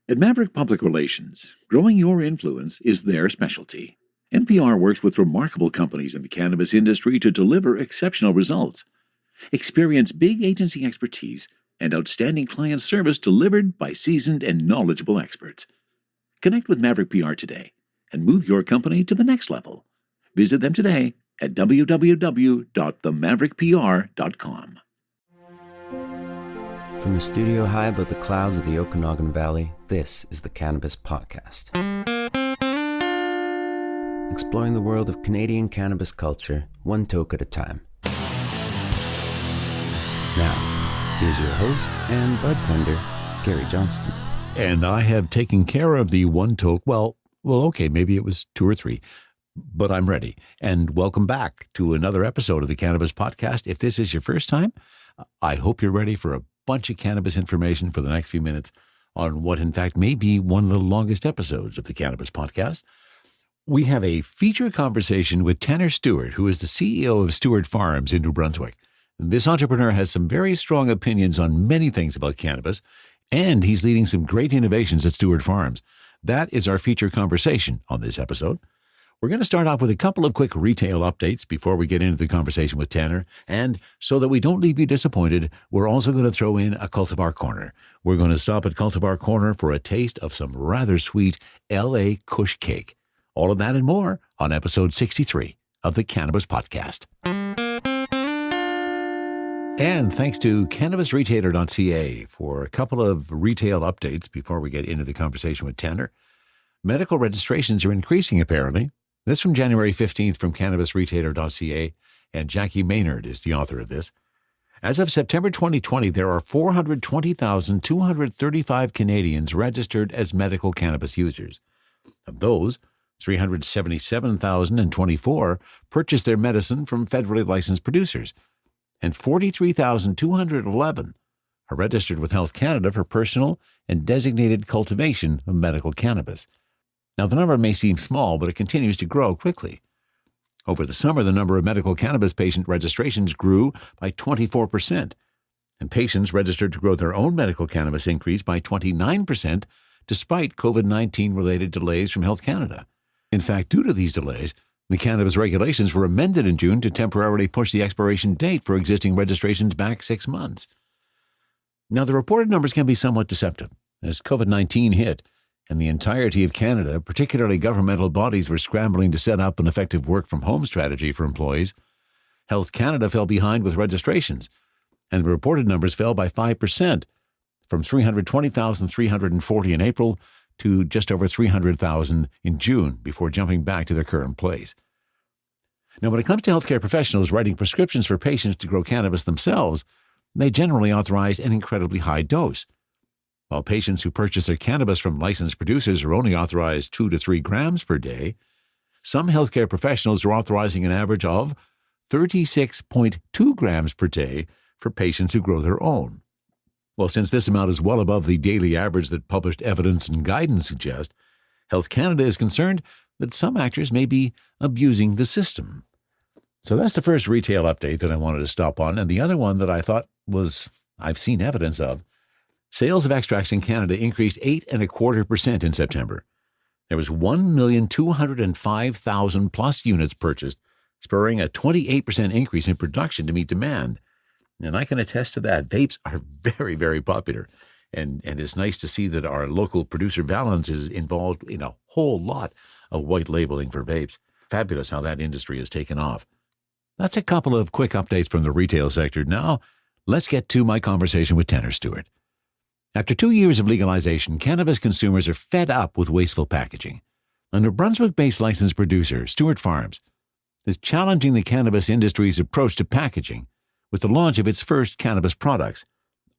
At Maverick Public Relations, growing your influence is their specialty. NPR works with remarkable companies in the cannabis industry to deliver exceptional results. Experience big agency expertise and outstanding client service delivered by seasoned and knowledgeable experts. Connect with Maverick PR today and move your company to the next level. Visit them today at www.themaverickpr.com. From a studio high above the clouds of the Okanagan Valley, this is the Cannabis Podcast. Exploring the world of Canadian cannabis culture, one toke at a time. Now, here's your host and bud tender, Gary Johnston. And I have taken care of the one toke. Well, okay, maybe it was 2 or 3, but I'm ready. And welcome back to another episode of the Cannabis Podcast. If this is your first time, I hope you're ready for a bunch of cannabis information for the next few minutes on what, in fact, may be one of the longest episodes of the Cannabis Podcast. We have a feature conversation with Tanner Stewart, who is the CEO of Stewart Farms in New Brunswick. This entrepreneur has some very strong opinions on many things about cannabis, and he's leading some great innovations at Stewart Farms. That is our feature conversation on this episode. We're going to start off with a couple of quick retail updates before we get into the conversation with Tanner. And so that we don't leave you disappointed, we're also going to throw in a Cultivar Corner. We're going to stop at Cultivar Corner for a taste of some rather sweet LA Kush Cake. All of that and more on episode 63 of the Cannabis Podcast. And thanks to cannabisretailer.ca for a couple of retail updates before we get into the conversation with Tanner. Medical registrations are increasing, apparently. This from January 15th from cannabisretailer.ca, and Jackie Maynard is the author of this. As of September 2020, there are 420,235 Canadians registered as medical cannabis users. Of those, 377,024 purchased their medicine from federally licensed producers, and 43,211 are registered with Health Canada for personal and designated cultivation of medical cannabis. Now, the number may seem small, but it continues to grow quickly. Over the summer, the number of medical cannabis patient registrations grew by 24%, and patients registered to grow their own medical cannabis increased by 29%, despite COVID-19 related delays from Health Canada. In fact, due to these delays, the cannabis regulations were amended in June to temporarily push the expiration date for existing registrations back 6 months. Now, the reported numbers can be somewhat deceptive, as COVID-19 hit, and the entirety of Canada, particularly governmental bodies, were scrambling to set up an effective work-from-home strategy for employees. Health Canada fell behind with registrations, and the reported numbers fell by 5%, from 320,340 in April to just over 300,000 in June, before jumping back to their current place. Now, when it comes to healthcare professionals writing prescriptions for patients to grow cannabis themselves, they generally authorize an incredibly high dose. While patients who purchase their cannabis from licensed producers are only authorized 2 to 3 grams per day, some healthcare professionals are authorizing an average of 36.2 grams per day for patients who grow their own. Well, since this amount is well above the daily average that published evidence and guidance suggest, Health Canada is concerned that some actors may be abusing the system. So that's the first retail update that I wanted to stop on, and the other one that I thought I've seen evidence of. Sales of extracts in Canada increased 8.25% in September. There was 1,205,000 plus units purchased, spurring a 28% increase in production to meet demand. And I can attest to that. Vapes are very, very popular. And it's nice to see that our local producer Valens is involved in a whole lot of white labeling for vapes. Fabulous how that industry has taken off. That's a couple of quick updates from the retail sector. Now, let's get to my conversation with Tanner Stewart. After 2 years of legalization, cannabis consumers are fed up with wasteful packaging. A New Brunswick-based licensed producer, Stewart Farms, is challenging the cannabis industry's approach to packaging with the launch of its first cannabis products,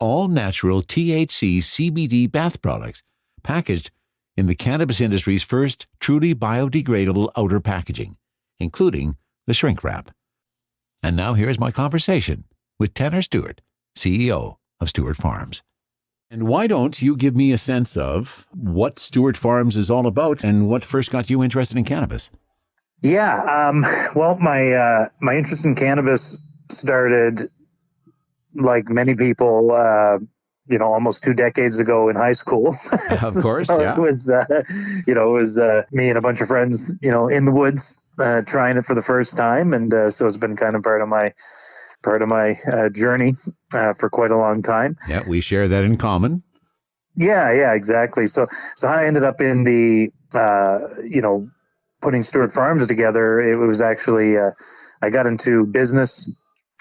all-natural THC CBD bath products, packaged in the cannabis industry's first truly biodegradable outer packaging, including the shrink wrap. And now here's my conversation with Tanner Stewart, CEO of Stewart Farms. And why don't you give me a sense of what Stewart Farms is all about and what first got you interested in cannabis? Yeah, well, my interest in cannabis started, like many people, almost 2 decades ago in high school. Of course, So yeah. it was, me and a bunch of friends, in the woods, trying it for the first time. And so it's been kind of part of my journey for quite a long time. Yeah, we share that in common. Yeah, exactly. So how I ended up in the, putting Stewart Farms together, it was actually, I got into business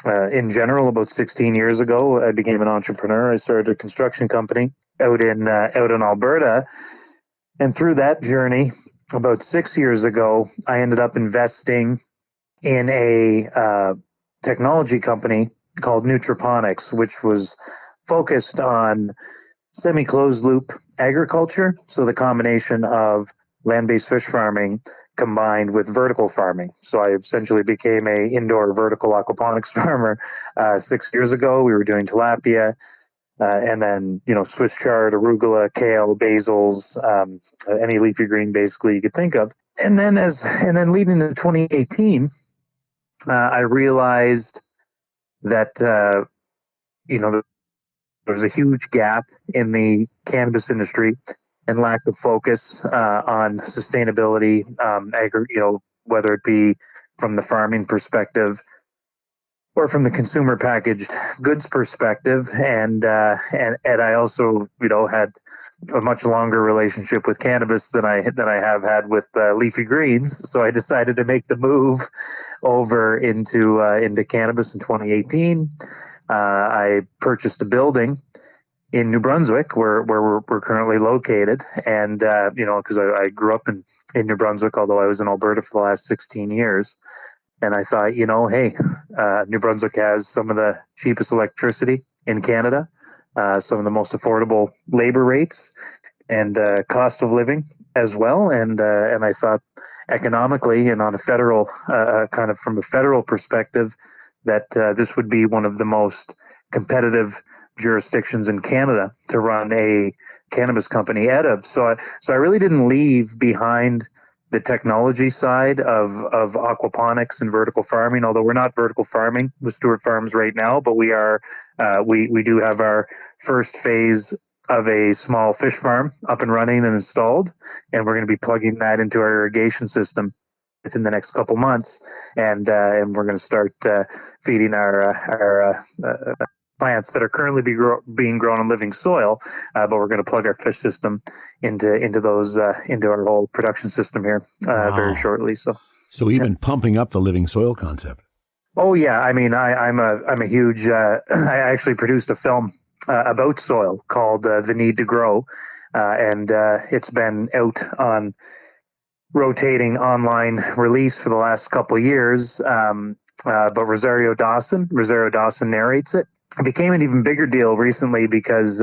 in general about 16 years ago. I became an entrepreneur. I started a construction company out in Alberta. And through that journey, about 6 years ago, I ended up investing in a technology company called Nutraponics, which was focused on semi-closed loop agriculture. So the combination of land-based fish farming combined with vertical farming. So I essentially became a indoor vertical aquaponics farmer 6 years ago. We were doing tilapia, and then Swiss chard, arugula, kale, basils, any leafy green basically you could think of. And then leading into 2018, I realized that there's a huge gap in the cannabis industry and lack of focus on sustainability, whether it be from the farming perspective or from the consumer packaged goods perspective. And I also, had a much longer relationship with cannabis than I have had with leafy greens. So I decided to make the move over into cannabis in 2018. I purchased a building in New Brunswick, where we're currently located, and because I grew up in New Brunswick, although I was in Alberta for the last 16 years. And I thought, hey, New Brunswick has some of the cheapest electricity in Canada, some of the most affordable labor rates, and cost of living as well. And I thought economically and on a federal, kind of from a federal perspective, that this would be one of the most competitive jurisdictions in Canada to run a cannabis company out of. So I really didn't leave behind the technology side of aquaponics and vertical farming, although we're not vertical farming with Stewart Farms right now, but we are, we do have our first phase of a small fish farm up and running and installed, and we're going to be plugging that into our irrigation system within the next couple months, and we're going to start feeding our plants that are currently being grown in living soil, but we're going to plug our fish system into those into our whole production system here very shortly. So even pumping up the living soil concept. Oh yeah, I mean I'm a huge. I actually produced a film about soil called "The Need to Grow," and it's been out on rotating online release for the last couple of years. But Rosario Dawson narrates it. It became an even bigger deal recently because,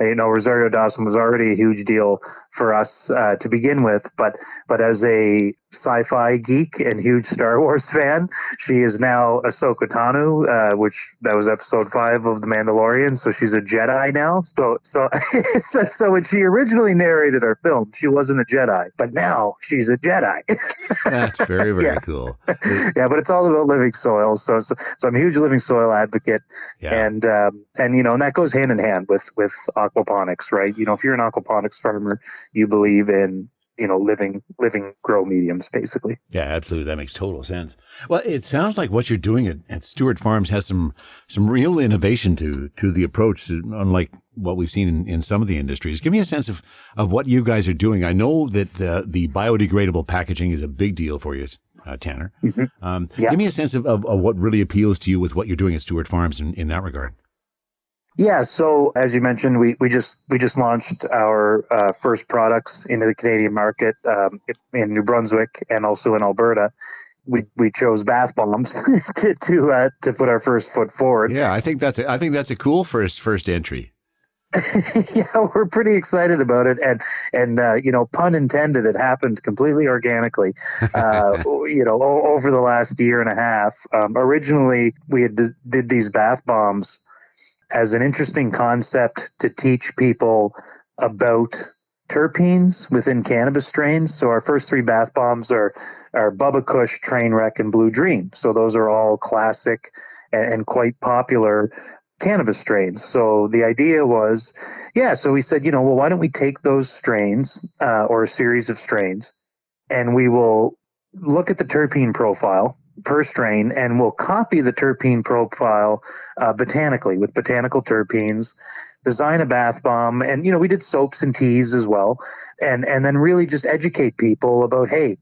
Rosario Dawson was already a huge deal for us to begin with. But as a sci-fi geek and huge Star Wars fan, she is now Ahsoka Tano, which that was episode 5 of The Mandalorian. So she's a Jedi now. So when she originally narrated our film, she wasn't a Jedi, but now she's a Jedi. That's very, very cool. Yeah, but it's all about living soil. So I'm a huge living soil advocate. Yeah. And that goes hand in hand with aquaponics, right? If you're an aquaponics farmer, you believe in, living grow mediums, basically. Yeah, absolutely. That makes total sense. Well, it sounds like what you're doing at Stewart Farms has some real innovation to the approach, unlike what we've seen in some of the industries. Give me a sense of what you guys are doing. I know that the biodegradable packaging is a big deal for you, Tanner. Mm-hmm. Give me a sense of what really appeals to you with what you're doing at Stewart Farms in that regard. Yeah, so as you mentioned, we just launched our first products into the Canadian market in New Brunswick and also in Alberta. We chose bath bombs to put our first foot forward. Yeah, I think that's a cool first entry. Yeah, we're pretty excited about it, and pun intended, it happened completely organically. Over the last year and a half. Originally, we had did these bath bombs as an interesting concept to teach people about terpenes within cannabis strains. So our first 3 bath bombs are Bubba Kush, Trainwreck, and Blue Dream. So those are all classic and quite popular cannabis strains. So the idea was, so we said, well, why don't we take those strains or a series of strains, and we will look at the terpene profile per strain, and we'll copy the terpene profile botanically with botanical terpenes, design a bath bomb, and we did soaps and teas as well, and then really just educate people about, hey,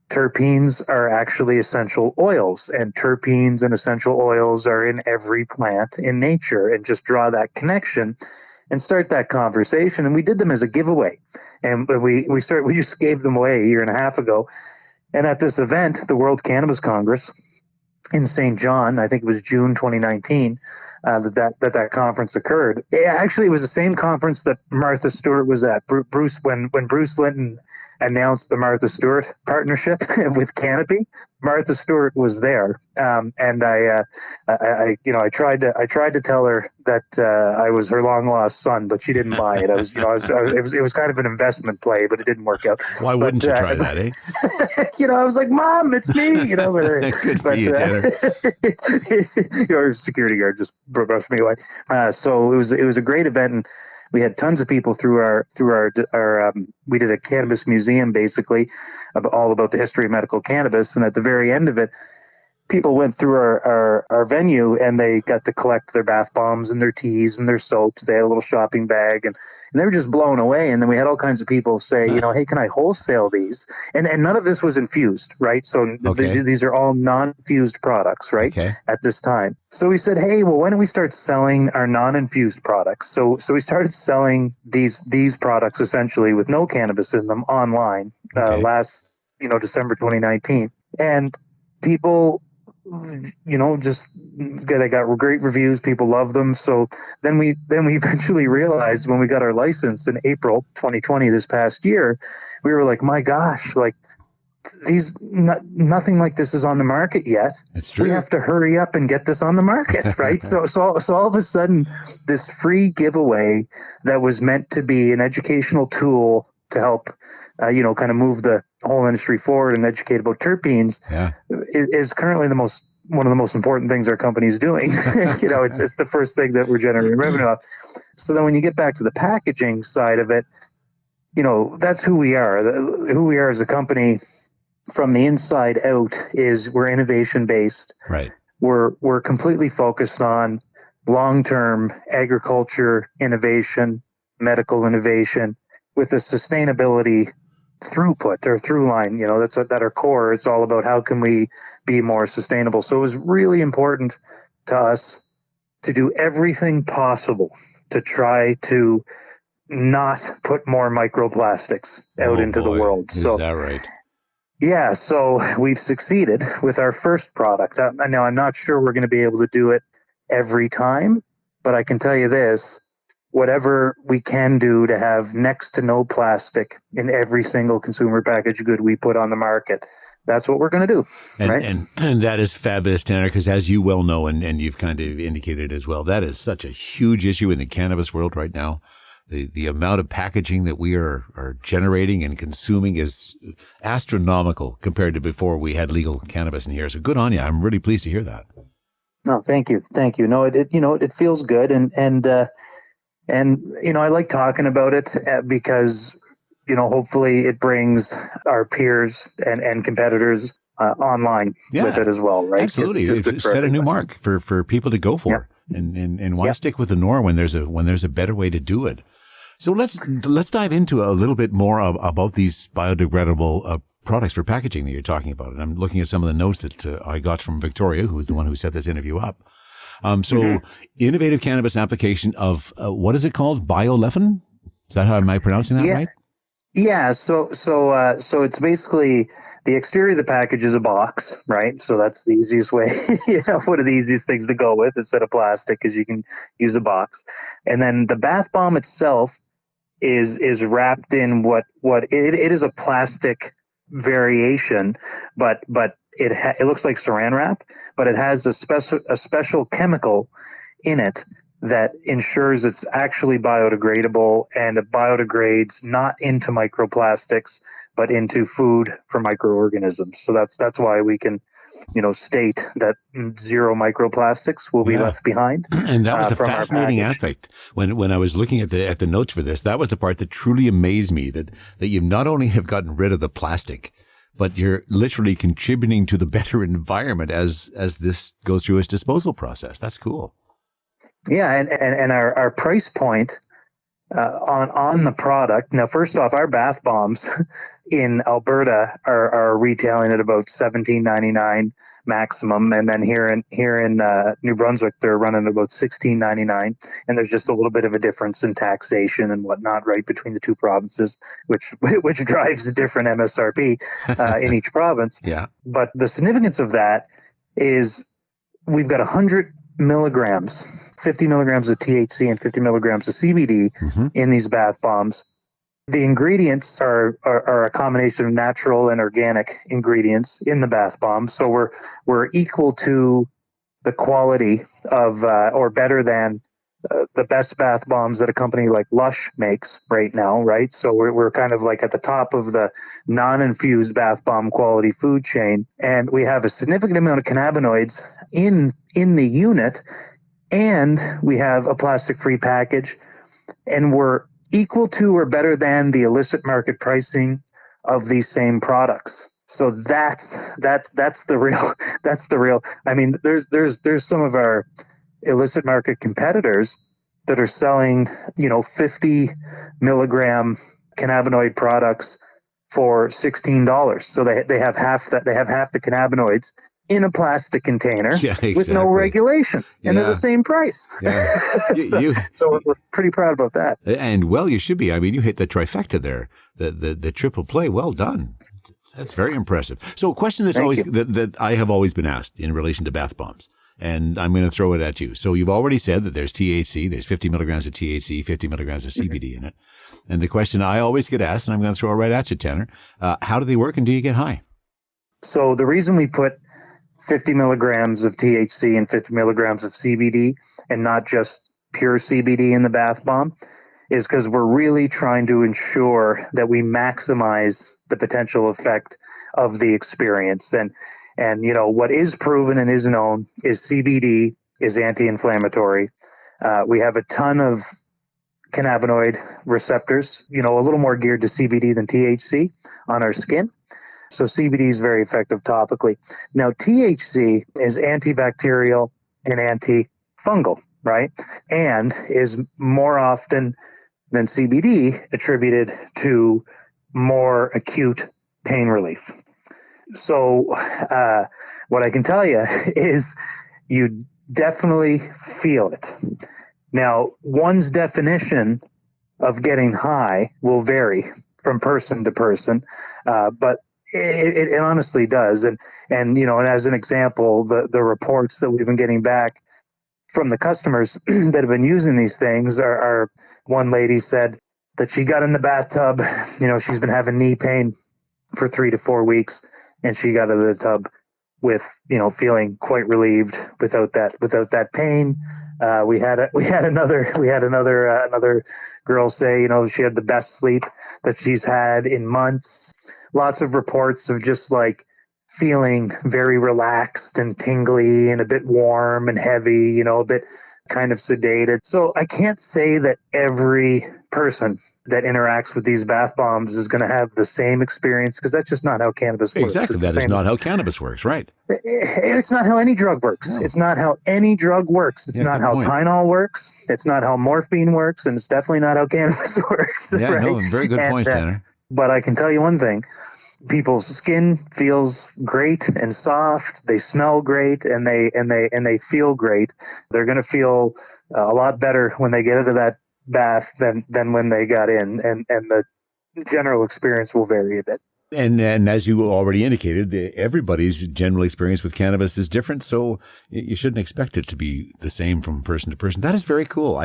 terpenes are actually essential oils, and terpenes and essential oils are in every plant in nature, and just draw that connection and start that conversation. And we did them as a giveaway, and we just gave them away a year and a half ago. And at this event, the World Cannabis Congress in St. John, I think it was June 2019, that conference occurred. Actually, it was the same conference that Martha Stewart was at. Bruce, when Bruce Linton announced the Martha Stewart partnership with Canopy, Martha Stewart was there, and I tried to tell her that I was her long lost son, but she didn't buy it. It was kind of an investment play, but it didn't work out. Why wouldn't you try that, eh? I was like, Mom, it's me. Good for you, Tanner. Our security guard just brushed me away. So it was a great event, and we had tons of people through our we did a cannabis museum, basically, all about the history of medical cannabis. And at the very end of it, people went through our venue, and they got to collect their bath bombs and their teas and their soaps. They had a little shopping bag, and they were just blown away. And then we had all kinds of people say, hey, can I wholesale these? And none of this was infused, right? So these are all non-infused products, right? Okay. At this time. So we said, hey, well, why don't we start selling our non-infused products? So we started selling these products essentially with no cannabis in them online last, December 2019. And people, just they got great reviews. People loved them. So then we eventually realized, when we got our license in April 2020, this past year, we were like, my gosh, like nothing like this is on the market yet. It's true. We have to hurry up and get this on the market, right? so all of a sudden, this free giveaway that was meant to be an educational tool to help, kind of move the whole industry forward and educate about terpenes, is currently one of the most important things our company is doing. It's the first thing that we're generating revenue off. So then when you get back to the packaging side of it, that's who we are. Who we are as a company from the inside out is we're innovation based. Right. We're completely focused on long-term agriculture innovation, medical innovation, with a sustainability throughput or through line, that's at our core. It's all about how can we be more sustainable. So it was really important to us to do everything possible to try to not put more microplastics out into the world. Is that right? Yeah, so we've succeeded with our first product. Now, I'm not sure we're going to be able to do it every time, but I can tell you this. Whatever we can do to have next to no plastic in every single consumer packaged good we put on the market, that's what we're going to do. Right? And that is fabulous, Tanner, because as you well know, and you've kind of indicated as well, that is such a huge issue in the cannabis world right now. The amount of packaging that we are generating and consuming is astronomical compared to before we had legal cannabis in here. So good on you. I'm really pleased to hear that. No, thank you. No, it feels good. And, I like talking about it because, hopefully it brings our peers and competitors online with it as well, right? Absolutely. It's set a new mark for people to go for and why stick with the norm when there's a better way to do it. So let's dive into a little bit more about these biodegradable products for packaging that you're talking about. And I'm looking at some of the notes that I got from Victoria, who is the one who set this interview up. Innovative cannabis application of what is it called? Biolefen? Is that how am I pronouncing that right? Yeah. So it's basically the exterior of the package is a box, right? So that's the easiest way. One of the easiest things to go with instead of plastic is you can use a box, and then the bath bomb itself is wrapped in what it is a plastic variation, but it looks like saran wrap, but it has a special chemical in it that ensures it's actually biodegradable, and it biodegrades not into microplastics, but into food for microorganisms. So that's why we can state that zero microplastics will be left behind. And that was the from our fascinating package. aspect when I was looking at the notes for this. That was the part that truly amazed me, that you not only have gotten rid of the plastic, but you're literally contributing to the better environment as this goes through its disposal process. That's cool. Yeah, and our price point on the product. Now, first off, our bath bombs in Alberta are retailing at about $17.99 maximum, and then here in New Brunswick they're running at about $16.99. And there's just a little bit of a difference in taxation and whatnot, right, between the two provinces, which drives a different MSRP in each province. Yeah. But the significance of that is we've got 100 milligrams, 50 milligrams of THC and 50 milligrams of CBD in these bath bombs. The ingredients are a combination of natural and organic ingredients in the bath bomb. So we're equal to the quality of, or better than the best bath bombs that a company like Lush makes right now, right? So we're kind of like at the top of the non-infused bath bomb quality food chain. And we have a significant amount of cannabinoids in the unit, and we have a plastic-free package, and we're equal to or better than the illicit market pricing of these same products. So that's the real. I mean, there's some of our illicit market competitors that are selling 50 milligram cannabinoid products for $16. So they have half that. They have half the cannabinoids in a plastic container with no regulation, and they're the same price. Yeah. So we're pretty proud about that. And well, you should be. I mean, you hit the trifecta there, the triple play. Well done. That's very impressive. So a question that I have always been asked in relation to bath bombs, and I'm going to throw it at you. So you've already said that there's THC, there's 50 milligrams of THC, 50 milligrams of CBD in it. And the question I always get asked, and I'm going to throw it right at you, Tanner, how do they work and do you get high? So the reason we put 50 milligrams of THC and 50 milligrams of CBD and not just pure CBD in the bath bomb is because we're really trying to ensure that we maximize the potential effect of the experience. And what is proven and is known is CBD is anti-inflammatory. We have a ton of cannabinoid receptors, a little more geared to CBD than THC on our skin. So CBD is very effective topically. Now, THC is antibacterial and antifungal, right? And is more often than CBD attributed to more acute pain relief. So what I can tell you is you definitely feel it. Now, one's definition of getting high will vary from person to person, but it honestly does. And as an example, the reports that we've been getting back from the customers that have been using these things are one lady said that she got in the bathtub, she's been having knee pain for 3 to 4 weeks, and she got out of the tub with, feeling quite relieved without that pain. We had another girl say, she had the best sleep that she's had in months. Lots of reports of just like feeling very relaxed and tingly and a bit warm and heavy, a bit kind of sedated. So I can't say that every person that interacts with these bath bombs is going to have the same experience, because that's just not how cannabis works. Exactly. That is not how cannabis works, right? It's not how any drug works. No. It's not how any drug works. It's not how Tylenol works. It's not how morphine works. And it's definitely not how cannabis works. Yeah, right? No, very good point, Tanner. But I can tell you one thing. People's skin feels great and soft. They smell great and they feel great. They're going to feel a lot better when they get into that bath than when they got in, and the general experience will vary a bit. And as you already indicated, everybody's general experience with cannabis is different, so you shouldn't expect it to be the same from person to person. That is very cool.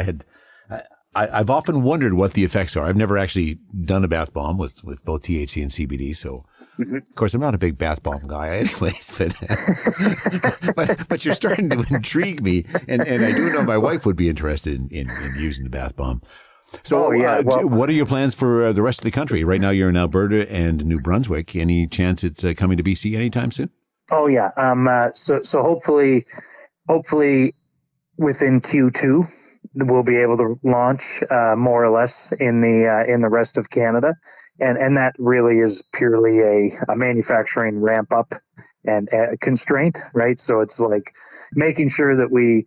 I've often wondered what the effects are. I've never actually done a bath bomb with both THC and CBD, so of course I'm not a big bath bomb guy anyways, but you're starting to intrigue me, and I do know my wife would be interested in using the bath bomb. So what are your plans for the rest of the country? Right now you're in Alberta and New Brunswick. Any chance it's coming to BC anytime soon? Oh yeah. So hopefully within Q2 we'll be able to launch more or less in the rest of Canada, and that really is purely a manufacturing ramp up and a constraint, right? So it's like making sure that we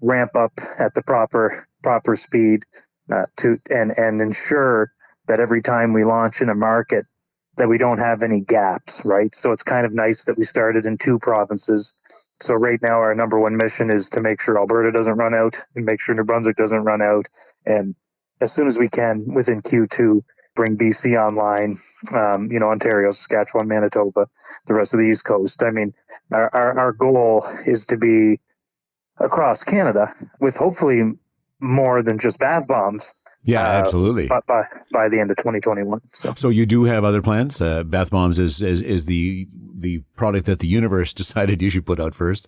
ramp up at the proper speed to and ensure that every time we launch in a market that we don't have any gaps, right? So it's kind of nice that we started in 2 provinces. So right now our number one mission is to make sure Alberta doesn't run out and make sure New Brunswick doesn't run out. And as soon as we can within Q2, bring BC online, Ontario, Saskatchewan, Manitoba, the rest of the East Coast. I mean, our goal is to be across Canada with hopefully more than just bath bombs. Yeah, absolutely. By the end of 2021. So you do have other plans? Bath bombs is the product that the universe decided you should put out first.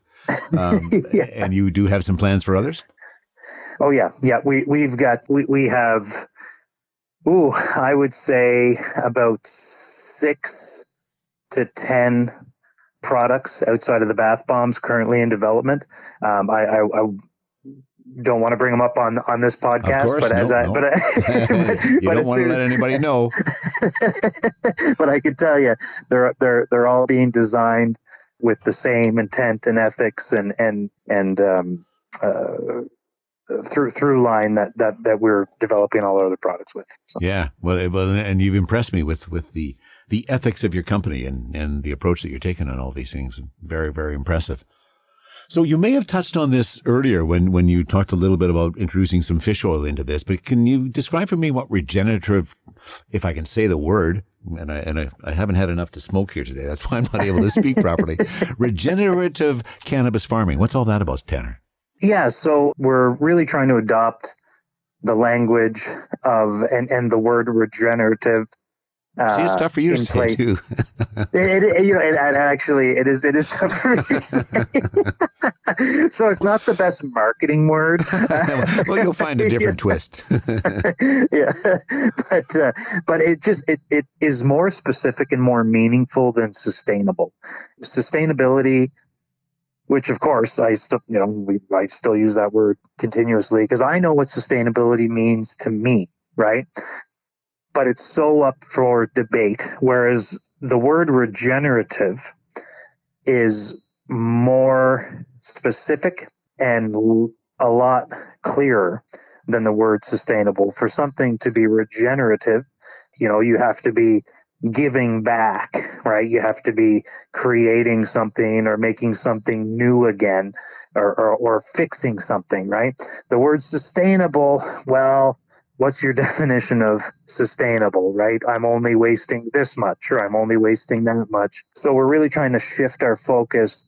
Yeah. And you do have some plans for others? Oh yeah. Yeah. We have, I would say about 6 to 10 products outside of the bath bombs currently in development. I don't want to bring them up on this podcast, course, but you don't want to let anybody know. But I can tell you, they're all being designed with the same intent and ethics and through line that we're developing all our other products with. So. Yeah, well, and you've impressed me with the ethics of your company and the approach that you're taking on all these things. Very, very impressive. So you may have touched on this earlier when you talked a little bit about introducing some fish oil into this, but can you describe for me what regenerative, if I can say the word, and I haven't had enough to smoke here today, that's why I'm not able to speak properly, regenerative cannabis farming. What's all that about, Tanner? Yeah, so we're really trying to adopt the language of and the word regenerative. See, it's tough for you to say too. It is tough for me to say. So it's not the best marketing word. Well, you'll find a different twist. Yeah, but it is more specific and more meaningful than sustainable. Sustainability, which of course I still use that word continuously because I know what sustainability means to me, right? But it's so up for debate. Whereas the word regenerative is more specific and a lot clearer than the word sustainable. For something to be regenerative, you have to be giving back, right? You have to be creating something or making something new again or fixing something, right? The word sustainable, well, what's your definition of sustainable, right? I'm only wasting this much or I'm only wasting that much. So we're really trying to shift our focus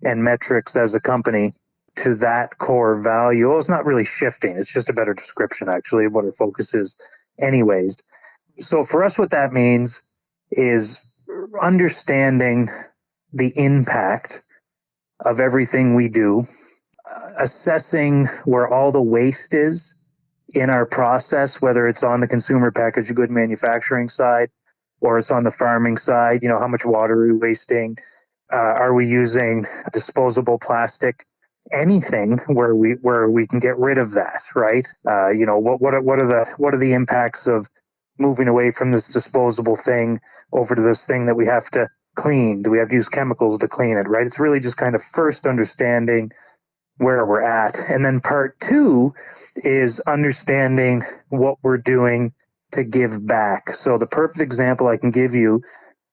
and metrics as a company to that core value. Well, it's not really shifting. It's just a better description, actually, of what our focus is anyways. So for us, what that means is understanding the impact of everything we do, assessing where all the waste is in our process, whether it's on the consumer packaged good manufacturing side or it's on the farming side. How much water are we wasting? Are we using disposable plastic? Anything where we can get rid of that, right? What are the impacts of moving away from this disposable thing over to this thing that we have to clean? Do we have to use chemicals to clean it, right? It's really just kind of first understanding where we're at. And then part 2 is understanding what we're doing to give back. So the perfect example I can give you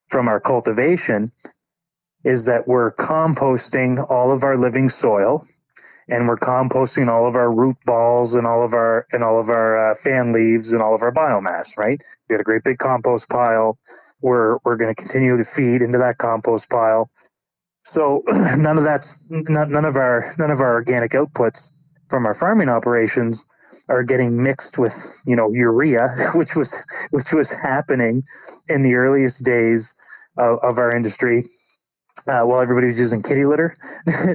from our cultivation is that we're composting all of our living soil and we're composting all of our root balls and all of our fan leaves and all of our biomass, right? We got a great big compost pile. We're going to continue to feed into that compost pile. So none of our organic outputs from our farming operations are getting mixed with, urea, which was happening in the earliest days of our industry. While everybody was using kitty litter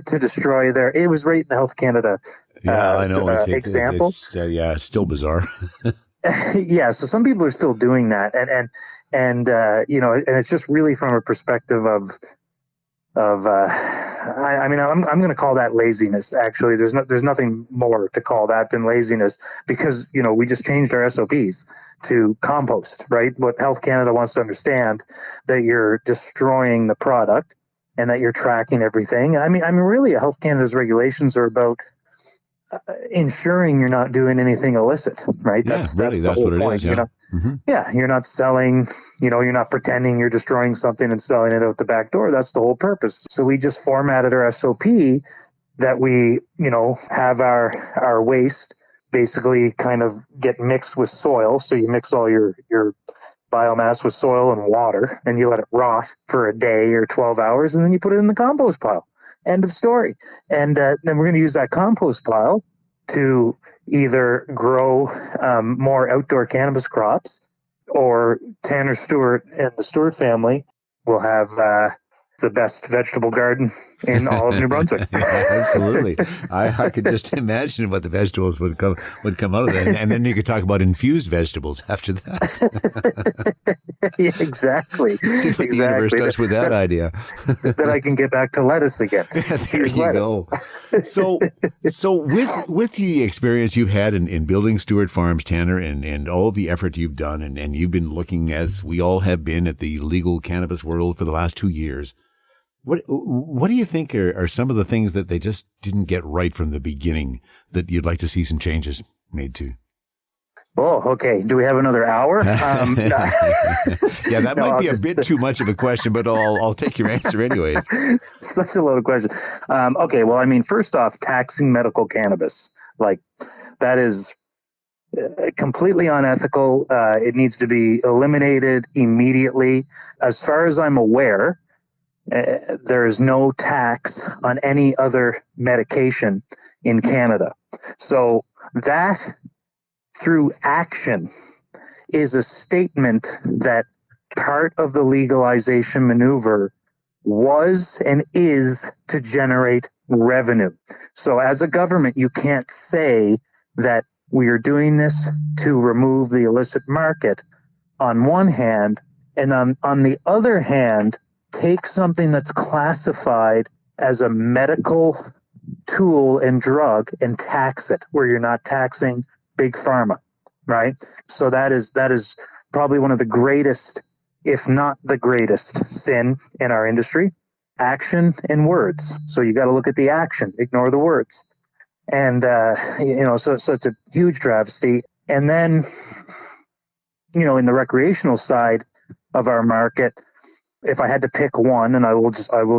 to destroy it was right in the Health Canada I know. example. It's still bizarre. Yeah, so some people are still doing that, and it's just really from a perspective of I mean, I'm going to call that laziness. Actually, there's nothing more to call that than laziness, because we just changed our SOPs to compost, right? What Health Canada wants to understand, that you're destroying the product and that you're tracking everything. I mean, really, Health Canada's regulations are about ensuring you're not doing anything illicit, right? Yeah, That's really, the that's whole what it point. is. Yeah. Yeah, you're not selling, you're not pretending you're destroying something and selling it out the back door. That's the whole purpose. So we just formatted our SOP that we, have our waste basically kind of get mixed with soil. So you mix all your biomass with soil and water, and you let it rot for a day or 12 hours, and then you put it in the compost pile. End of story. And then we're going to use that compost pile to either grow more outdoor cannabis crops, or Tanner Stewart and the Stewart family will have the best vegetable garden in all of New Brunswick. Yeah, absolutely. I could just imagine what the vegetables would come out of that, and then you could talk about infused vegetables after that. Yeah, exactly. See what the universe does with that idea. Then I can get back to lettuce again. There you go. So with the experience you've had in building Stewart Farms, Tanner, and all the effort you've done, and you've been looking, as we all have been, at the legal cannabis world for the last 2 years, what do you think are some of the things that they just didn't get right from the beginning that you'd like to see some changes made to? Oh, okay. Do we have another hour? Yeah, that might be a bit too much of a question, but I'll take your answer anyways. Such a loaded question. Okay, well, I mean, first off, taxing medical cannabis, like, that is completely unethical. It needs to be eliminated immediately. As far as I'm aware, there is no tax on any other medication in Canada. So that, through action, is a statement that part of the legalization maneuver was and is to generate revenue. So as a government, you can't say that we are doing this to remove the illicit market on one hand, and on the other hand, take something that's classified as a medical tool and drug and tax it, where you're not taxing big pharma, right? So that is probably one of the greatest, if not the greatest, sin in our industry. Action and words. So you got to look at the action, ignore the words. And so it's a huge travesty. And then, in the recreational side of our market, if I had to pick one, and I will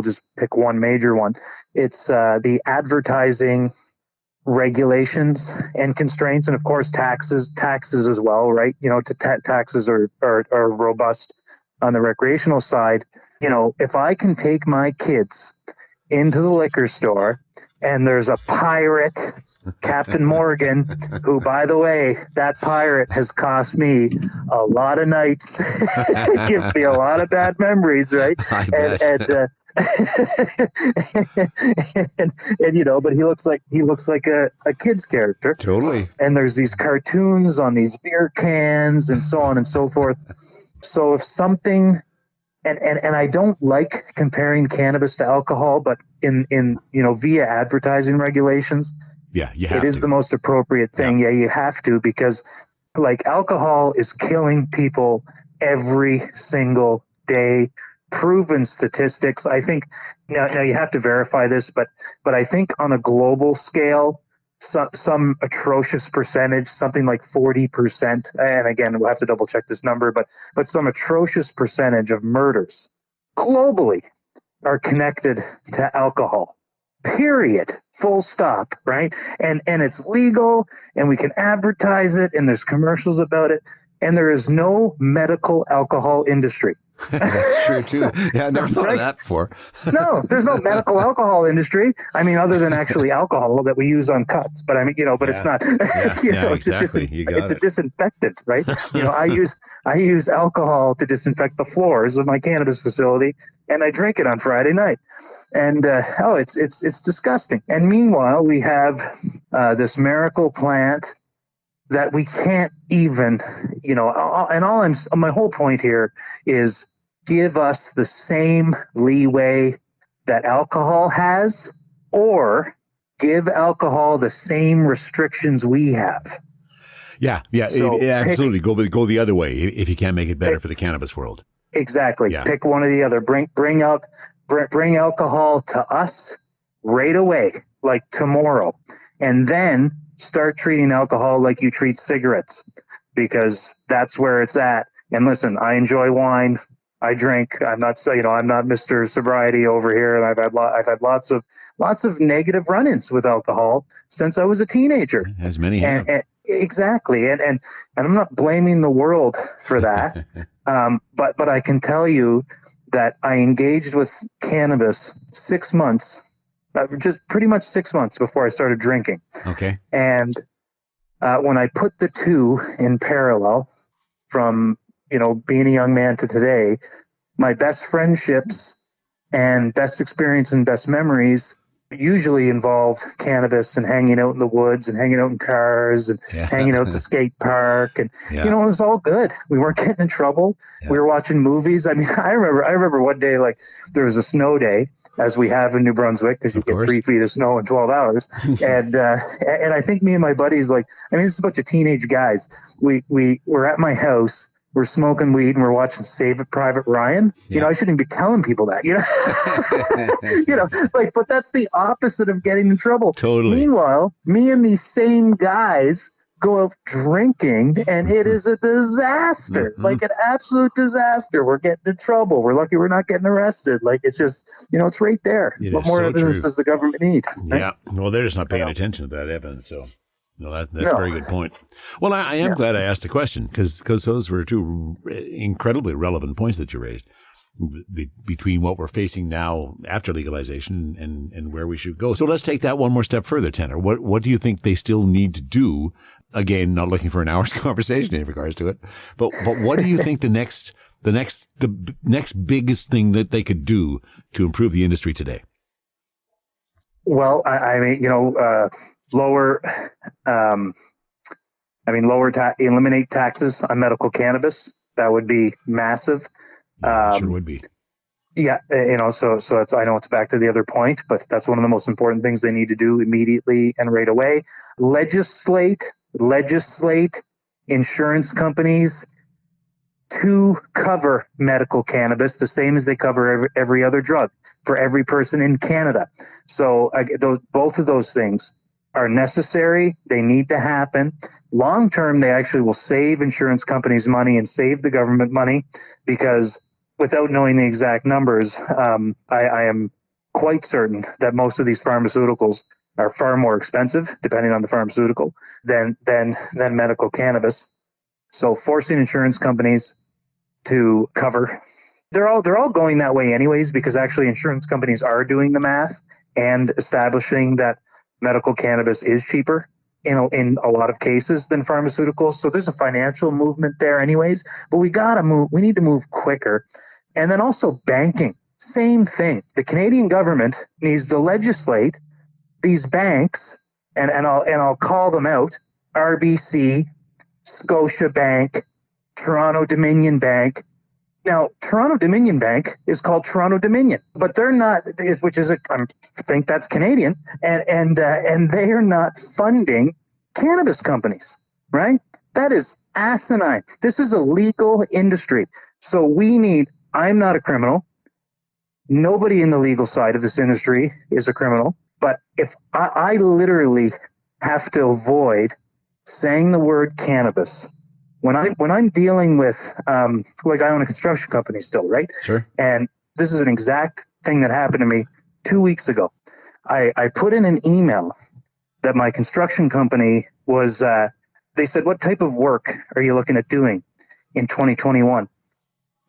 just pick one major one, it's the advertising regulations and constraints, and of course taxes as well, right? Taxes are robust on the recreational side. If I can take my kids into the liquor store and there's a pirate, Captain Morgan, who, by the way, that pirate has cost me a lot of nights, give me a lot of bad memories, right? But he looks like a kid's character. Totally. And there's these cartoons on these beer cans and so on and so forth. So if something, and I don't like comparing cannabis to alcohol, but in via advertising regulations, yeah, it is the most appropriate thing. Yeah, you have to, because like alcohol is killing people every single day. Proven statistics. I think now you have to verify this, but I think on a global scale, some atrocious percentage, something like 40%, and again we'll have to double check this number, but some atrocious percentage of murders globally are connected to alcohol. Period. Full stop. Right? And it's legal, and we can advertise it, and there's commercials about it, and there is no medical alcohol industry. That's true too. Yeah, I never thought of that before. No, there's no medical alcohol industry. I mean, other than actually alcohol that we use on cuts. But I mean, it's not. Exactly. It's a disinfectant, right? I use alcohol to disinfect the floors of my cannabis facility, and I drink it on Friday night. And it's disgusting. And meanwhile, we have this miracle plant that we can't even, my whole point here is give us the same leeway that alcohol has, or give alcohol the same restrictions we have. Yeah, So absolutely. Go the other way if you can't make it better for the cannabis world. Exactly. Yeah. Pick one or the other. Bring alcohol to us right away, like tomorrow, and then start treating alcohol like you treat cigarettes, because that's where it's at. And listen, I enjoy wine. I drink. I'm not Mr. Sobriety over here, and I've had lots of negative run-ins with alcohol since I was a teenager. As many have. Exactly, and I'm not blaming the world for that. But I can tell you that I engaged with cannabis 6 months, just pretty much 6 months before I started drinking. Okay. And when I put the two in parallel, from being a young man to today, my best friendships and best experience and best memories usually involved cannabis and hanging out in the woods and hanging out in cars and hanging out at the skate park. And, it was all good. We weren't getting in trouble. Yeah. We were watching movies. I mean, I remember one day, like, there was a snow day, as we have in New Brunswick, because you get 3 feet of snow in 12 hours. And I think me and my buddies, this is a bunch of teenage guys. We were at my house. We're smoking weed and we're watching Save It Private Ryan. I shouldn't be telling people that, but that's the opposite of getting in trouble. Totally. Meanwhile, me and these same guys go out drinking, and it is a disaster, like an absolute disaster. We're getting in trouble. We're lucky we're not getting arrested. Like, it's just, it's right there. What more evidence does the government need? Right? Yeah. Well, they're just not paying attention to that evidence. So. No, that's a very good point. Well, I am glad I asked the question, because those were two incredibly relevant points that you raised between what we're facing now after legalization and where we should go. So let's take that one more step further, Tanner. What do you think they still need to do? Again, not looking for an hour's conversation in regards to it, but what do you think the next biggest thing that they could do to improve the industry today? Well, eliminate taxes on medical cannabis. That would be massive. Sure would be. Yeah, so it's, I know it's back to the other point, but that's one of the most important things they need to do immediately and right away. Legislate insurance companies to cover medical cannabis the same as they cover every other drug for every person in Canada. So both of those things are necessary. They need to happen. Long term, they actually will save insurance companies money and save the government money, because without knowing the exact numbers, I am quite certain that most of these pharmaceuticals are far more expensive, depending on the pharmaceutical, than medical cannabis. So forcing insurance companies to cover, they're all going that way anyways, because actually insurance companies are doing the math and establishing that medical cannabis is cheaper in a lot of cases than pharmaceuticals. So there's a financial movement there anyways, but we need to move quicker. And then also banking, same thing. The Canadian government needs to legislate these banks, and I'll call them out: RBC, Scotiabank, Toronto Dominion Bank. Now, Toronto Dominion Bank is called Toronto Dominion, but they're not, I think that's Canadian, and they are not funding cannabis companies, right? That is asinine. This is a legal industry. So I'm not a criminal. Nobody in the legal side of this industry is a criminal. But if I literally have to avoid saying the word cannabis when I'm dealing with, I own a construction company still, right? Sure. And this is an exact thing that happened to me 2 weeks ago. I put in an email that my construction company was, they said, what type of work are you looking at doing in 2021?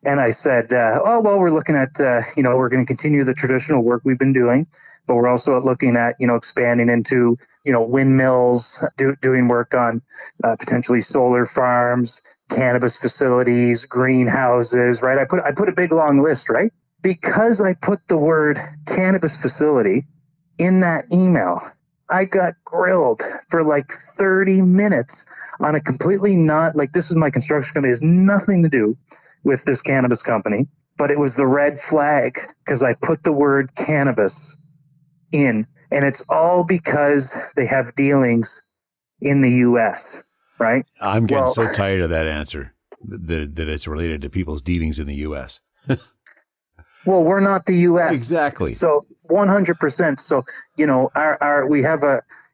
And I said, we're looking at, we're going to continue the traditional work we've been doing, but we're also looking at, expanding into, windmills, doing work on potentially solar farms, cannabis facilities, greenhouses, right? I put a big long list, right? Because I put the word cannabis facility in that email, I got grilled for like 30 minutes on a completely this is my construction company. It has nothing to do with this cannabis company. but it was the red flag because I put the word cannabis in, and it's all because they have dealings in the U.S., right? I'm getting so tired of that answer that it's related to people's dealings in the U.S. Well, we're not the U.S. Exactly. So 100%. So,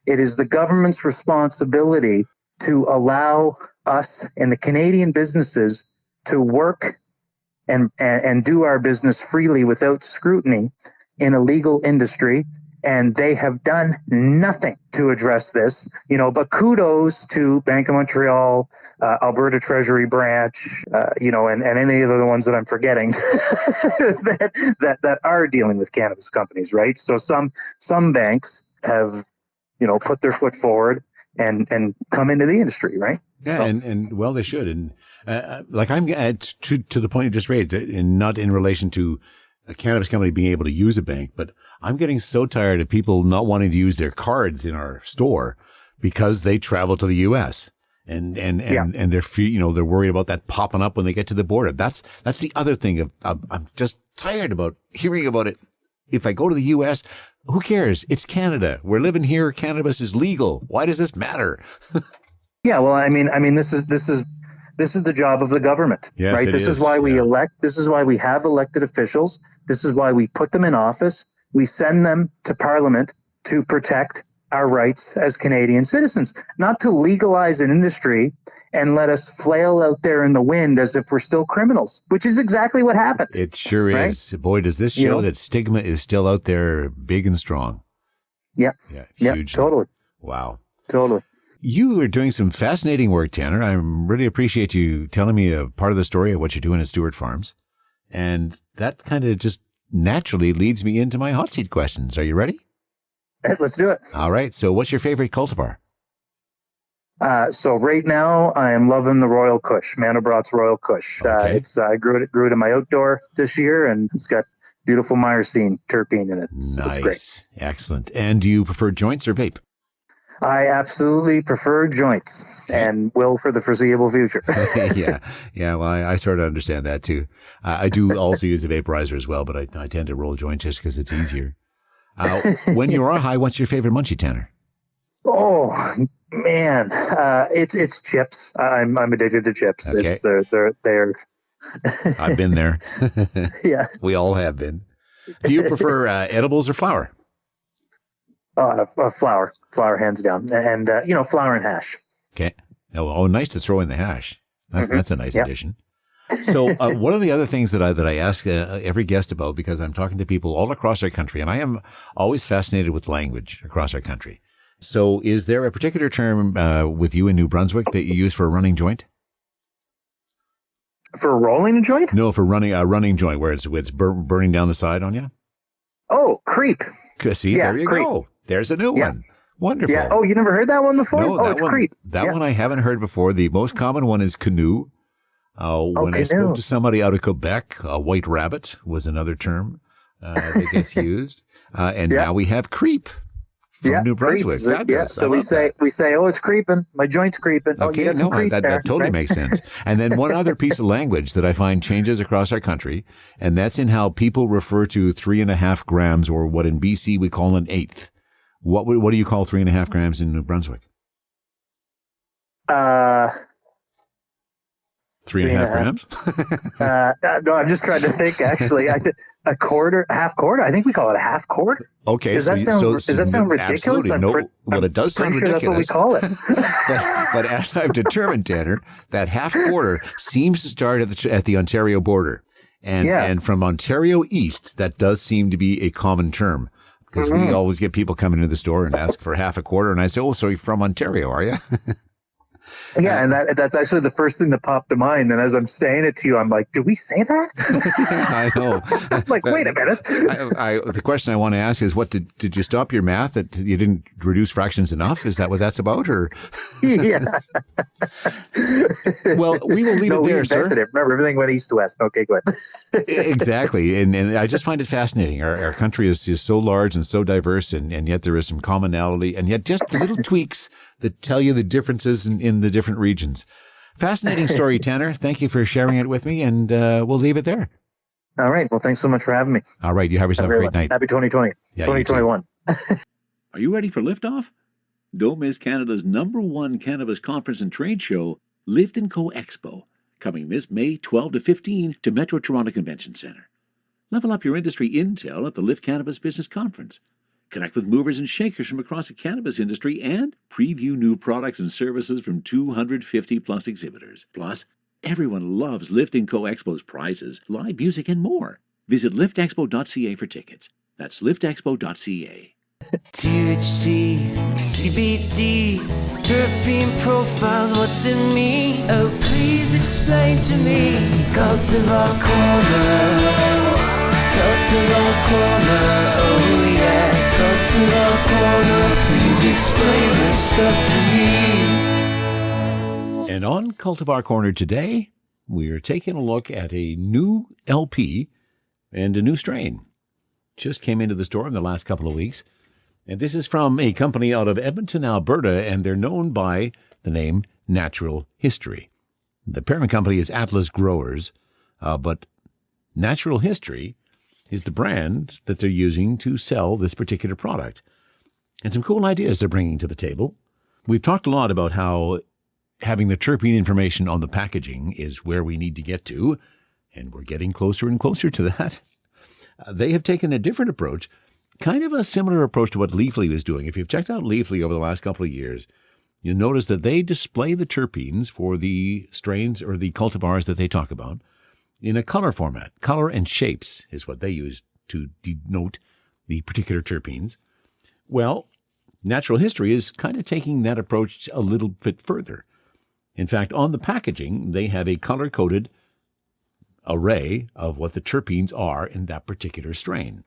it is the government's responsibility to allow us and the Canadian businesses to work and do our business freely without scrutiny in a legal industry. And they have done nothing to address this, but kudos to Bank of Montreal, Alberta Treasury Branch, and any of the ones that I'm forgetting that are dealing with cannabis companies, right? So some banks have, put their foot forward and come into the industry, right? Yeah, so. and well, they should. And I'm to the point you just raised, and not in relation to a cannabis company being able to use a bank, but I'm getting so tired of people not wanting to use their cards in our store because they travel to the U.S. and they're they're worried about that popping up when they get to the border. That's the other thing. I'm just tired about hearing about it. If I go to the U.S., who cares? It's Canada. We're living here. Cannabis is legal. Why does this matter? Yeah, well, I mean, this is the job of the government, yes, right? This is why we elect. This is why we have elected officials. This is why we put them in office. We send them to Parliament to protect our rights as Canadian citizens, not to legalize an industry and let us flail out there in the wind as if we're still criminals, which is exactly what happened. It sure right? is. Boy, does this show that stigma is still out there big and strong. Yeah. Yeah, totally. Wow. Totally. You are doing some fascinating work, Tanner. I really appreciate you telling me a part of the story of what you're doing at Stewart Farms. And that kind of just naturally leads me into my hot seat questions. Are you ready? Let's do it. All right. So what's your favorite cultivar? So right now I am loving the Royal Kush, Mandelbrot's Royal Kush. Okay. I grew it in my outdoor this year, and it's got beautiful myrcene terpene in it. It's great. Excellent. And do you prefer joints or vape? I absolutely prefer joints and will for the foreseeable future. Yeah. Well, I sort of understand that too. I do also use a vaporizer as well, but I tend to roll joints just because it's easier. When you are high, what's your favorite munchie, Tanner? Oh man, it's chips. I'm addicted to chips. Okay. They're. I've been there. Yeah. We all have been. Do you prefer edibles or flour? Flour, hands down, and flour and hash. Okay. Oh, nice to throw in the hash. That's a nice addition. So one of the other things that I ask every guest about, because I'm talking to people all across our country, and I am always fascinated with language across our country. So is there a particular term with you in New Brunswick that you use for a running joint? For rolling a joint? No, for running a running joint where it's burning down the side on you. Oh, creep. See, there you go. There's a new one. Wonderful. Yeah. Oh, you never heard that one before? No, it's creep. That one I haven't heard before. The most common one is canoe. When I spoke to somebody out of Quebec, white rabbit was another term that gets used. And now we have creep from New Brunswick. Yeah. So we say, oh, it's creeping. My joint's creeping. Okay, that totally makes sense. And then one other piece of language that I find changes across our country, and that's in how people refer to 3.5 grams, or what in BC we call an eighth. What do you call 3.5 grams in New Brunswick? 3.5 grams? No, I'm just trying to think. Actually, a quarter, half quarter. I think we call it a half quart. Okay, does that sound ridiculous? Well, it does sound ridiculous. Sure that's what we call it. but as I've determined, Tanner, that half quarter seems to start at the Ontario border, and from Ontario east, that does seem to be a common term. Because we always get people coming into the store and ask for half a quarter, and I say, "Oh, so you're from Ontario, are you?" Yeah, and that's actually the first thing that popped to mind. And as I'm saying it to you, I'm like, "Did we say that?" I know. I'm like, wait a minute. The question I want to ask is, what did you stop your math that you didn't reduce fractions enough? Is that what that's about, or? Yeah. Well, we will leave it there, sir. It. Remember, everything went east to west. Okay, go ahead. Exactly, and I just find it fascinating. Our country is so large and so diverse, and yet there is some commonality, and yet just little tweaks that tell you the differences in the different regions. Fascinating story, Tanner. Thank you for sharing it with me, and we'll leave it there. All right. Well, thanks so much for having me. All right. You have yourself a great night. Happy 2020. Yeah, 2021. Are you ready for liftoff? Don't miss Canada's #1 cannabis conference and trade show, Lift & Co Expo, coming this May 12 to 15 to Metro Toronto Convention Centre. Level up your industry intel at the Lift Cannabis Business Conference. Connect with movers and shakers from across the cannabis industry and preview new products and services from 250 plus exhibitors. Plus, everyone loves Lift & Co Expo's prizes, live music, and more. Visit liftexpo.ca for tickets. That's liftexpo.ca. THC, CBD, terpene profiles, what's in me? Oh, please explain to me. Cultivar Corner, Cultivar Corner, oh yeah. Cultivar Corner, please explain this stuff to me. And on Cultivar Corner today, we are taking a look at a new LP and a new strain. Just came into the store in the last couple of weeks. And this is from a company out of Edmonton, Alberta, and they're known by the name Natural History. The parent company is Atlas Growers, but Natural History is the brand that they're using to sell this particular product. And some cool ideas they're bringing to the table. We've talked a lot about how having the terpene information on the packaging is where we need to get to, and we're getting closer and closer to that. They have taken a different approach, kind of a similar approach to what Leafly was doing. If you've checked out Leafly over the last couple of years, you'll notice that they display the terpenes for the strains or the cultivars that they talk about in a color format. Color and shapes is what they use to denote the particular terpenes. Well, Natural History is kind of taking that approach a little bit further. In fact, on the packaging, they have a color-coded array of what the terpenes are in that particular strain.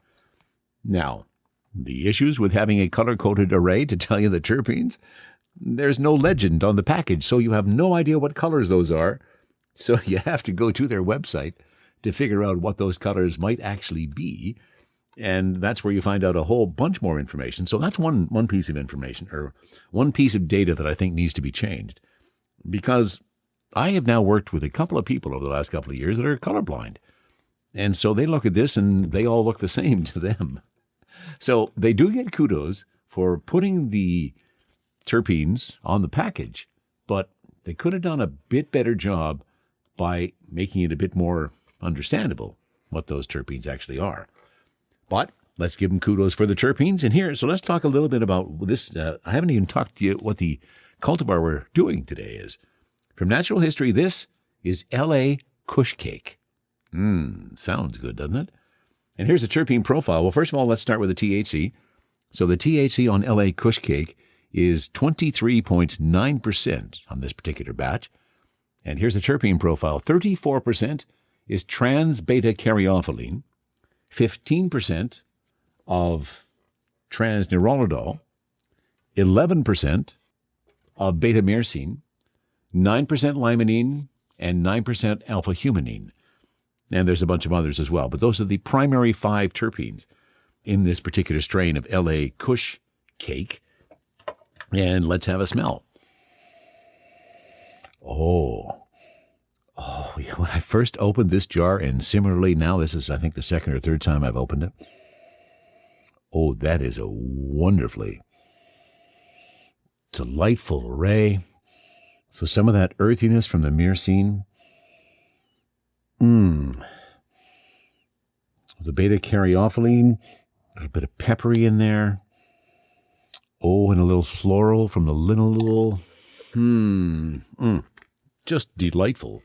Now, the issues with having a color-coded array to tell you the terpenes, there's no legend on the package, so you have no idea what colors those are. So you have to go to their website to figure out what those colors might actually be. And that's where you find out a whole bunch more information. So that's one piece of information, or one piece of data that I think needs to be changed. Because I have now worked with a couple of people over the last couple of years that are colorblind. And so they look at this and they all look the same to them. So they do get kudos for putting the terpenes on the package, but they could have done a bit better job by making it a bit more understandable what those terpenes actually are. But let's give them kudos for the terpenes in here. So let's talk a little bit about this. I haven't even talked to you what the cultivar we're doing today is. From Natural History, this is LA Kush Cake. Sounds good, doesn't it? And here's the terpene profile. Well, first of all, let's start with the THC. So the THC on LA Kush Cake is 23.9% on this particular batch. And here's the terpene profile. 34% is trans-beta-caryophyllene, 15% of trans-neurolidol, 11% of beta-myrcene, 9% limonene, and 9% alpha-humanine. And there's a bunch of others as well. But those are the primary 5 terpenes in this particular strain of LA Kush Cake. And let's have a smell. Oh, when I first opened this jar, and similarly now, this is, I think, the second or third time I've opened it. Oh, that is a wonderfully delightful array. So some of that earthiness from the myrcene. The beta-caryophyllene, a little bit of peppery in there. Oh, and a little floral from the linalool. Just delightful.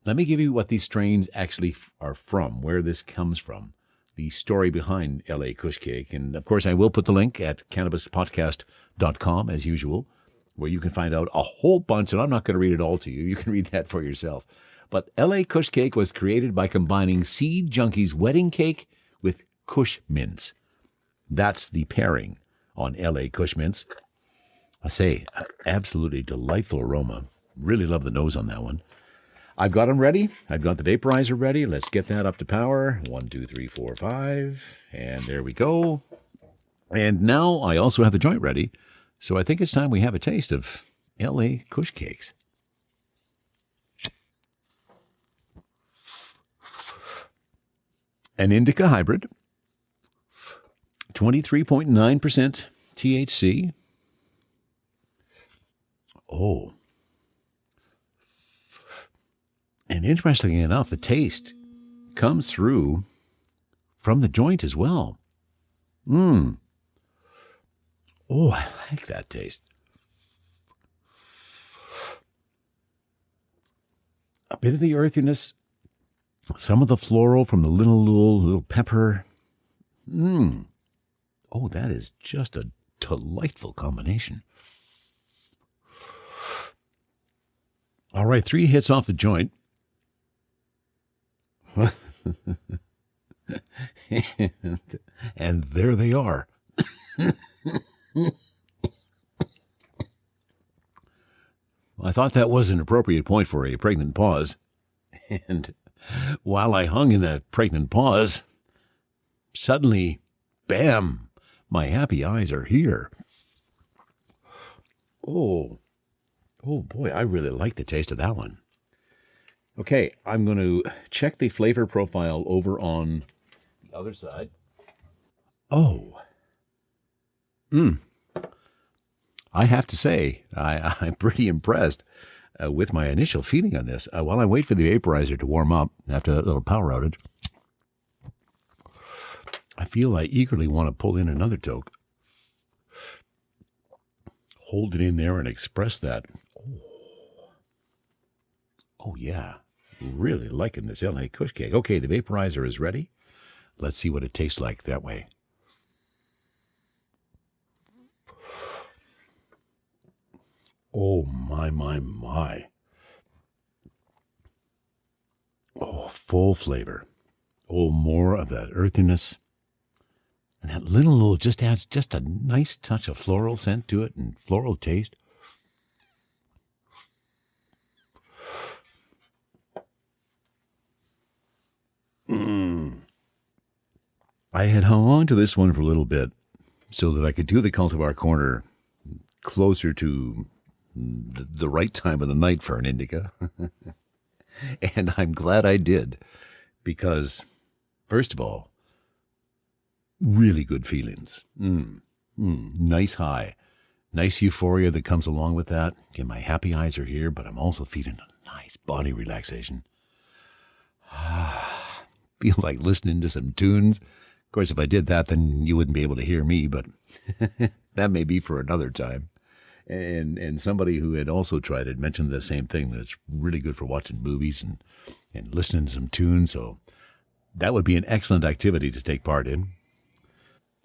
Let me give you what these strains actually are from, where this comes from, the story behind LA Kush Cake. And, of course, I will put the link at cannabispodcast.com, as usual, where you can find out a whole bunch, and I'm not going to read it all to you. You can read that for yourself. But LA Kush Cake was created by combining Seed Junkie's wedding cake with Kush mints. That's the pairing on LA Kush mints. I say, absolutely delightful aroma. Really love the nose on that one. I've got them ready. I've got the vaporizer ready. Let's get that up to power. 1, 2, 3, 4, 5. And there we go. And now I also have the joint ready. So I think it's time we have a taste of LA Kush Cakes. An indica hybrid, 23.9% THC. Oh. And interestingly enough, the taste comes through from the joint as well. Oh, I like that taste. A bit of the earthiness, some of the floral from the little pepper. Oh, that is just a delightful combination. All right, 3 hits off the joint. And there they are. I thought that was an appropriate point for a pregnant pause. And while I hung in that pregnant pause, suddenly, bam, my happy eyes are here. Oh boy, I really like the taste of that one. Okay, I'm going to check the flavor profile over on the other side. Oh. I have to say, I'm pretty impressed with my initial feeling on this. While I wait for the vaporizer to warm up after that little power outage, I feel I eagerly want to pull in another toke, hold it in there and express that. Oh yeah, really liking this LA Kush Cake. Okay, the vaporizer is ready. Let's see what it tastes like that way. Oh, my. Oh, full flavor. Oh, more of that earthiness. And that little just adds just a nice touch of floral scent to it and floral taste. I had hung on to this one for a little bit so that I could do the Cultivar Corner closer to the right time of the night for an indica. And I'm glad I did, because, first of all, really good feelings. Nice high. Nice euphoria that comes along with that. Okay, my happy eyes are here, but I'm also feeling a nice body relaxation. Feel like listening to some tunes. Of course, if I did that, then you wouldn't be able to hear me, but that may be for another time. And somebody who had also tried it mentioned the same thing, that it's really good for watching movies and listening to some tunes. So that would be an excellent activity to take part in.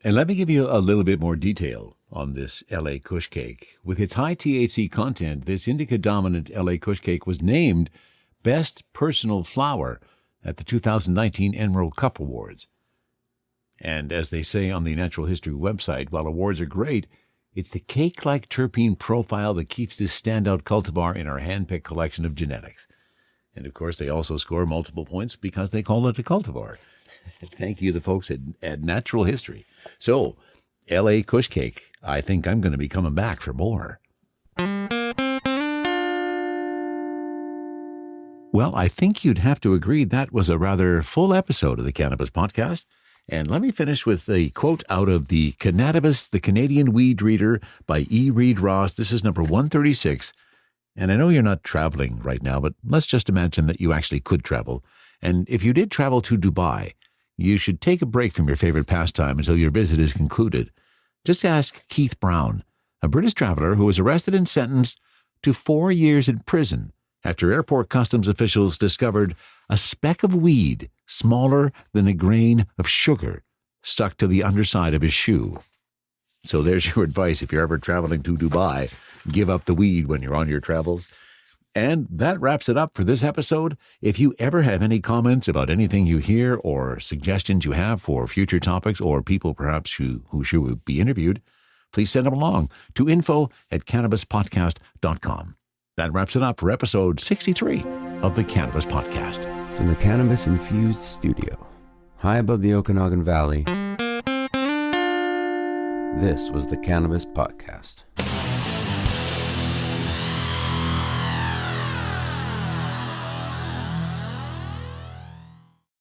And let me give you a little bit more detail on this LA Kush Cake. With its high THC content, this indica-dominant LA Kush Cake was named Best Personal Flower at the 2019 Emerald Cup Awards. And as they say on the Natural History website, while awards are great, it's the cake-like terpene profile that keeps this standout cultivar in our hand-picked collection of genetics. And of course, they also score multiple points because they call it a cultivar. Thank you, the folks at Natural History. So, LA Kush Cake, I think I'm going to be coming back for more. Well, I think you'd have to agree that was a rather full episode of the Cannabis Podcast. And let me finish with a quote out of the Cannabis, the Canadian Weed Reader by E. Reed Ross. This is number 136. And I know you're not traveling right now, but let's just imagine that you actually could travel. And if you did travel to Dubai, you should take a break from your favorite pastime until your visit is concluded. Just ask Keith Brown, a British traveler who was arrested and sentenced to 4 years in prison after airport customs officials discovered a speck of weed smaller than a grain of sugar stuck to the underside of his shoe. So there's your advice if you're ever traveling to Dubai. Give up the weed when you're on your travels. And that wraps it up for this episode. If you ever have any comments about anything you hear or suggestions you have for future topics or people perhaps who should be interviewed, please send them along to info@cannabispodcast.com. That wraps it up for episode 63 of the Cannabis Podcast. From the Cannabis-infused studio, high above the Okanagan Valley, this was the Cannabis Podcast.